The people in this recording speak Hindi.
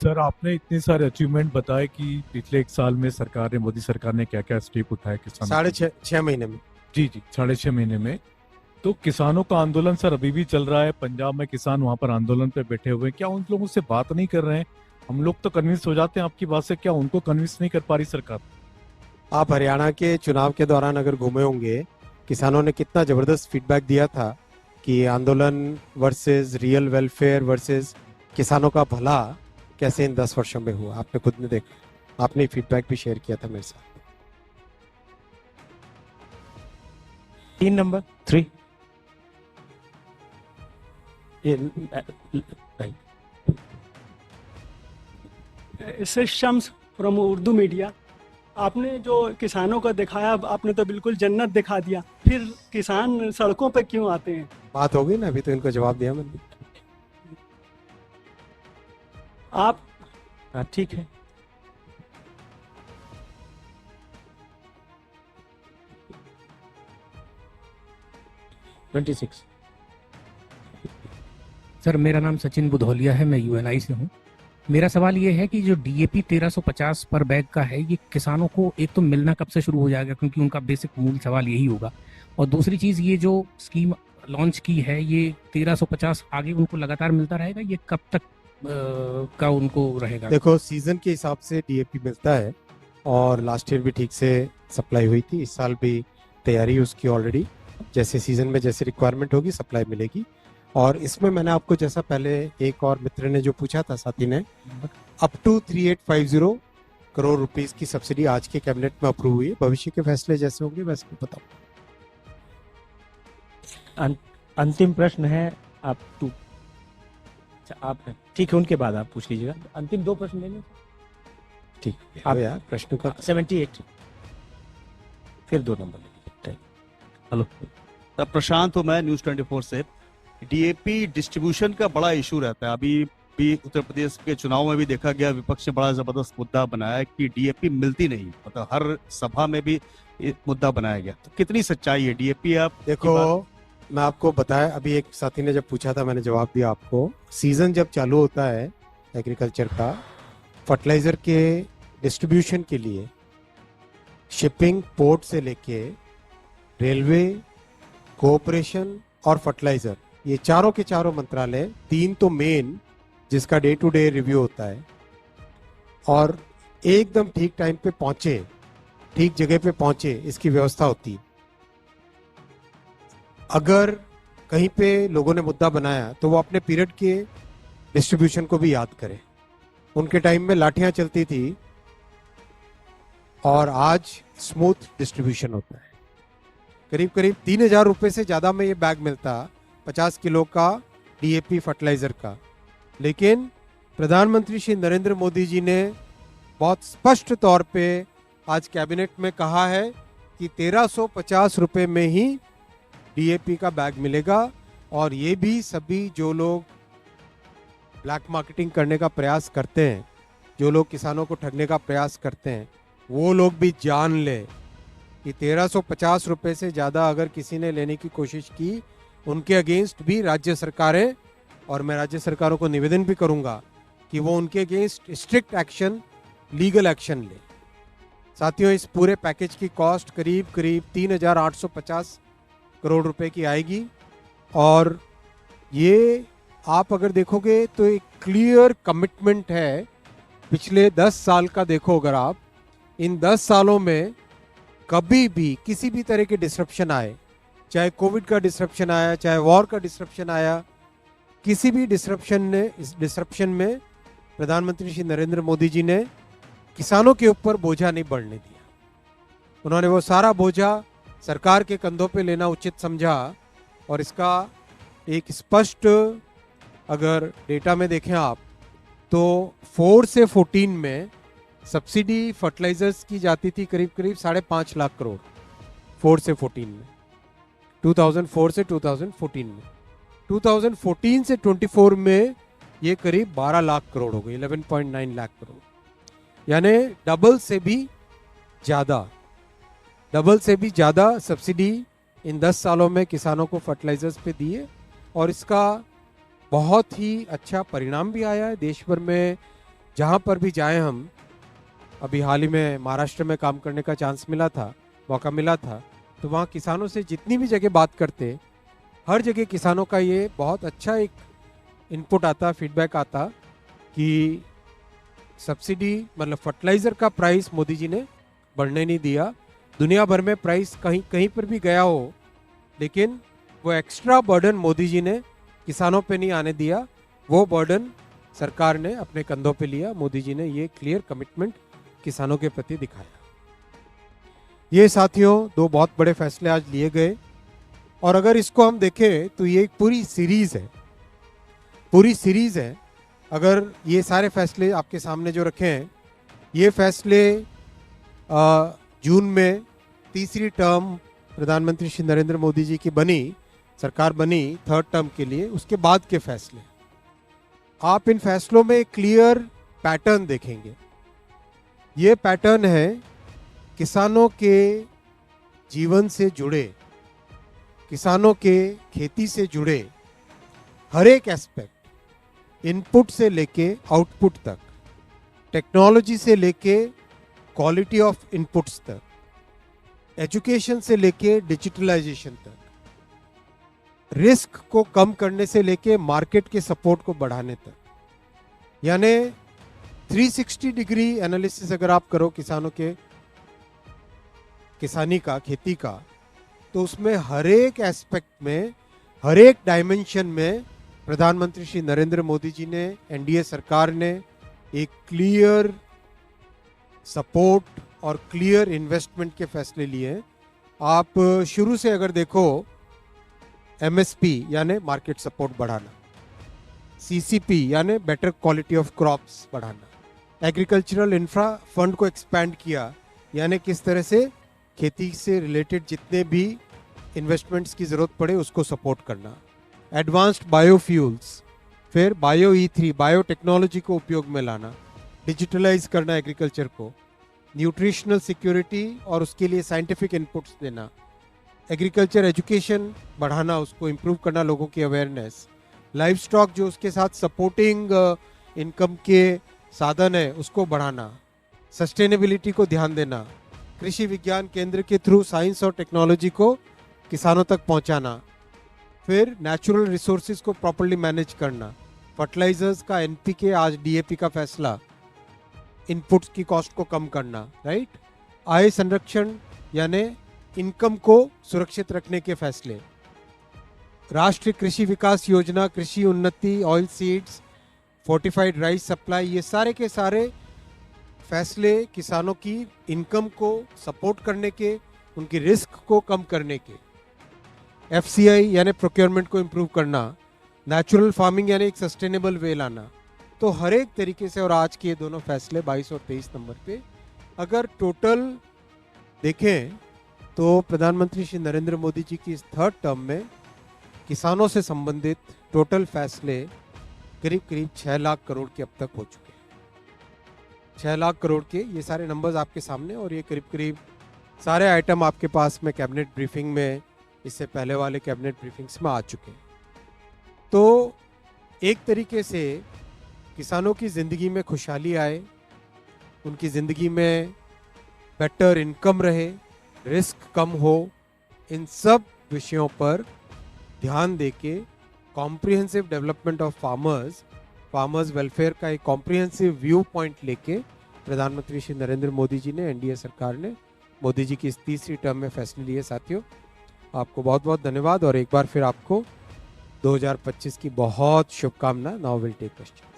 सर, आपने इतने सारे अचीवमेंट बताए कि पिछले एक साल में सरकार ने, मोदी सरकार ने क्या क्या स्टेप उठाए किसानों साढ़े के लिए। छः छः महीने में। जी जी, 6.5 महीने में। तो किसानों का आंदोलन सर अभी भी चल रहा है, पंजाब में किसान वहां पर आंदोलन पे बैठे हुए हैं। क्या उन लोगों से बात नहीं कर रहे हैं? हम लोग तो कन्विंस हो जाते हैं आपकी बात से, क्या उनको कन्विंस नहीं कर पा रही सरकार? आप हरियाणा के चुनाव के दौरान अगर घूमे होंगे, किसानों ने कितना जबरदस्त फीडबैक दिया था कि आंदोलन वर्सेस रियल वेलफेयर वर्सेस किसानों का भला कैसे इन 10 वर्षों में हुआ। आपने खुद ने देखा, आपने फीडबैक भी शेयर किया था मेरे साथ। 3 नंबर 3 ये इससे शम्स फ्रॉम उर्दू मीडिया। आपने जो किसानों का दिखाया, आपने तो बिल्कुल जन्नत दिखा दिया। फिर किसान सड़कों पे क्यों आते हैं? बात हो गई ना, अभी तो इनको जवाब दिया मैंने। आप ठीक है। Twenty six. सर, मेरा नाम सचिन बुधौलिया है, मैं यूएनआई से हूँ। मेरा सवाल ये है कि जो डीएपी 1350 पर बैग का है, ये किसानों को एक तो मिलना कब से शुरू हो जाएगा, क्योंकि उनका बेसिक मूल सवाल यही होगा। और दूसरी चीज़, ये जो स्कीम लॉन्च की है, ये 1350 आगे उनको लगातार मिलता रहेगा, ये कब तक का उनको रहेगा? देखो, सीजन के हिसाब से डीएपी मिलता है और लास्ट ईयर भी ठीक से सप्लाई हुई थी। इस साल भी तैयारी उसकी ऑलरेडी, जैसे सीजन में जैसे रिक्वायरमेंट होगी सप्लाई मिलेगी। और इसमें मैंने आपको, जैसा पहले एक और मित्र ने जो पूछा था, साथी ने, अप टू 3850 करोड़ रुपीस की सब्सिडी आज के कैबिनेट में अप्रूव हुई है। भविष्य के फैसले जैसे होंगे वैसे मैं बताऊँ। अंतिम प्रश्न है आप टू। आप ठीक है, उनके बाद आप पूछ लीजिएगा। अंतिम 2 प्रश्न लेंगे। ठीक, आप यार प्रश्न का 78 फिर 2 नंबर। हेलो सर, प्रशांत हूँ मैं, न्यूज़ 24 से। डीएपी डिस्ट्रीब्यूशन का बड़ा इशू रहता है। अभी भी उत्तर प्रदेश के चुनाव में भी देखा गया, विपक्ष ने बड़ा जबरदस्त मुद्दा बनाया है कि डीएपी मिलती नहीं। मतलब हर सभा में भी ये मुद्दा बनाया गया। तो कितनी सच्चाई है डीएपी? आप देखो, मैं आपको बताया, अभी एक साथी ने जब पूछा था मैंने जवाब दिया आपको। सीजन जब चालू होता है एग्रीकल्चर का, फर्टिलाइजर के डिस्ट्रीब्यूशन के लिए शिपिंग, पोर्ट से लेके रेलवे, कोऑपरेशन और फर्टिलाइजर, ये चारों के चारों मंत्रालय, 3 तो मेन जिसका डे टू डे रिव्यू होता है, और एकदम ठीक टाइम पे पहुंचे, ठीक जगह पे पहुंचे, इसकी व्यवस्था होती है। अगर कहीं पे लोगों ने मुद्दा बनाया तो वो अपने पीरियड के डिस्ट्रीब्यूशन को भी याद करें। उनके टाइम में लाठियां चलती थी और आज स्मूथ डिस्ट्रीब्यूशन होता है। करीब करीब 3000 रुपये से ज़्यादा में ये बैग मिलता, 50 किलो का डीएपी फर्टिलाइजर का। लेकिन प्रधानमंत्री श्री नरेंद्र मोदी जी ने बहुत स्पष्ट तौर पे आज कैबिनेट में कहा है कि 1350 रुपये में ही डीएपी का बैग मिलेगा। और ये भी सभी जो लोग ब्लैक मार्केटिंग करने का प्रयास करते हैं, जो लोग किसानों को ठगने का प्रयास करते हैं, वो लोग भी जान ले कि 1350 रुपये से ज़्यादा अगर किसी ने लेने की कोशिश की, उनके अगेंस्ट भी राज्य सरकारें, और मैं राज्य सरकारों को निवेदन भी करूंगा कि वो उनके against strict action, legal action ले। साथियों, इस पूरे पैकेज की कॉस्ट करीब करीब 3850 करोड़ रुपए की आएगी। और ये आप अगर देखोगे तो एक क्लियर कमिटमेंट है पिछले 10 साल का। देखो, अगर आप इन 10 सालों में कभी भी किसी भी तरह के डिसरप्शन आए, चाहे कोविड का डिसरप्शन आया, चाहे वॉर का डिसरप्शन आया, किसी भी इस डिसरप्शन में प्रधानमंत्री श्री नरेंद्र मोदी जी ने किसानों के ऊपर बोझा नहीं बढ़ने दिया। उन्होंने वो सारा बोझा सरकार के कंधों पे लेना उचित समझा। और इसका एक स्पष्ट, अगर डेटा में देखें आप, तो 4 से 14 में सब्सिडी फर्टिलाइजर्स की जाती थी करीब करीब 5.5 लाख करोड़। 4 से 14 में, 2004 से 2014 में, 2014 से 24 में ये करीब 12 लाख करोड़ हो गई, 11.9 लाख करोड़। यानी डबल से भी ज़्यादा सब्सिडी इन 10 सालों में किसानों को फर्टिलाइजर्स पे दी है। और इसका बहुत ही अच्छा परिणाम भी आया है। देश भर में जहाँ पर भी जाए हम, अभी हाल ही में महाराष्ट्र में काम करने का चांस मिला था, मौका मिला था, तो वहाँ किसानों से जितनी भी जगह बात करते, हर जगह किसानों का ये बहुत अच्छा एक इनपुट आता, फीडबैक आता कि सब्सिडी मतलब फर्टिलाइज़र का प्राइस मोदी जी ने बढ़ने नहीं दिया। दुनिया भर में प्राइस कहीं कहीं पर भी गया हो, लेकिन वो एक्स्ट्रा बर्डन मोदी जी ने किसानों पे नहीं आने दिया। वो बर्डन सरकार ने अपने कंधों पे लिया। मोदी जी ने ये क्लियर कमिटमेंट किसानों के प्रति दिखाया। ये साथियों दो बहुत बड़े फैसले आज लिए गए, और अगर इसको हम देखें तो ये एक पूरी सीरीज है। अगर ये सारे फैसले आपके सामने जो रखे हैं, ये फैसले जून में तीसरी टर्म प्रधानमंत्री श्री नरेंद्र मोदी जी की सरकार बनी थर्ड टर्म के लिए, उसके बाद के फैसले। आप इन फैसलों में क्लियर पैटर्न देखेंगे। ये पैटर्न है किसानों के जीवन से जुड़े, किसानों के खेती से जुड़े हर एक एस्पेक्ट, इनपुट से लेके आउटपुट तक, टेक्नोलॉजी से लेके क्वालिटी ऑफ इनपुट्स तक, एजुकेशन से लेके डिजिटलाइजेशन तक, रिस्क को कम करने से लेके मार्केट के सपोर्ट को बढ़ाने तक, यानी 360 डिग्री एनालिसिस अगर आप करो किसानों के किसानी का, खेती का, तो उसमें हर एक एस्पेक्ट में, हर एक डायमेंशन में प्रधानमंत्री श्री नरेंद्र मोदी जी ने, एनडीए सरकार ने एक क्लियर सपोर्ट और क्लियर इन्वेस्टमेंट के फैसले लिए हैं। आप शुरू से अगर देखो, एमएसपी यानी मार्केट सपोर्ट बढ़ाना, सीसीपी यानी बेटर क्वालिटी ऑफ क्रॉप्स बढ़ाना, एग्रीकल्चरल इंफ्रा फंड को एक्सपैंड किया, यानी किस तरह से खेती से रिलेटेड जितने भी इन्वेस्टमेंट्स की ज़रूरत पड़े उसको सपोर्ट करना, एडवांस्ड बायोफ्यूल्स, फिर बायो E3 बायोटेक्नोलॉजी को उपयोग में लाना, डिजिटलाइज करना एग्रीकल्चर को, न्यूट्रिशनल सिक्योरिटी और उसके लिए साइंटिफिक इनपुट्स देना, एग्रीकल्चर एजुकेशन बढ़ाना, उसको इम्प्रूव करना, लोगों की अवेयरनेस, लाइव स्टॉक जो उसके साथ सपोर्टिंग इनकम के साधन है उसको बढ़ाना, सस्टेनेबिलिटी को ध्यान देना, कृषि विज्ञान केंद्र के थ्रू साइंस और टेक्नोलॉजी को किसानों तक पहुंचाना, फिर नेचुरल रिसोर्सेज को प्रॉपर्ली मैनेज करना, फर्टिलाइजर्स का एनपीके, आज डीएपी का फैसला, इनपुट्स की कॉस्ट को कम करना, राइट, आय संरक्षण यानी इनकम को सुरक्षित रखने के फैसले, राष्ट्रीय कृषि विकास योजना, कृषि उन्नति, oil seeds, fortified rice supply, ये सारे के सारे फैसले किसानों की इनकम को सपोर्ट करने के, उनकी रिस्क को कम करने के, एफसीआई यानी प्रोक्योरमेंट को इम्प्रूव करना, नेचुरल फार्मिंग यानी एक सस्टेनेबल वे लाना, तो हर एक तरीके से। और आज के ये दोनों फैसले 22 और 23 नंबर पे अगर टोटल देखें तो प्रधानमंत्री श्री नरेंद्र मोदी जी की इस थर्ड टर्म में किसानों से संबंधित टोटल फैसले करीब करीब 6 लाख करोड़ के अब तक हो चुके हैं। 6 लाख करोड़ के ये सारे नंबर्स आपके सामने, और ये करीब करीब सारे आइटम आपके पास में कैबिनेट ब्रीफिंग में, इससे पहले वाले कैबिनेट ब्रीफिंग्स में आ चुके हैं। तो एक तरीके से किसानों की ज़िंदगी में खुशहाली आए, उनकी ज़िंदगी में बेटर इनकम रहे, रिस्क कम हो, इन सब विषयों पर ध्यान देके comprehensive development of farmers welfare का एक कॉम्प्रिहेंसिव व्यू पॉइंट लेके प्रधानमंत्री श्री नरेंद्र मोदी जी ने, एनडीए सरकार ने, मोदी जी की इस तीसरी टर्म में फैसले लिए। साथियों, आपको बहुत बहुत धन्यवाद, और एक बार फिर आपको 2025 की बहुत शुभकामना। Now will take question.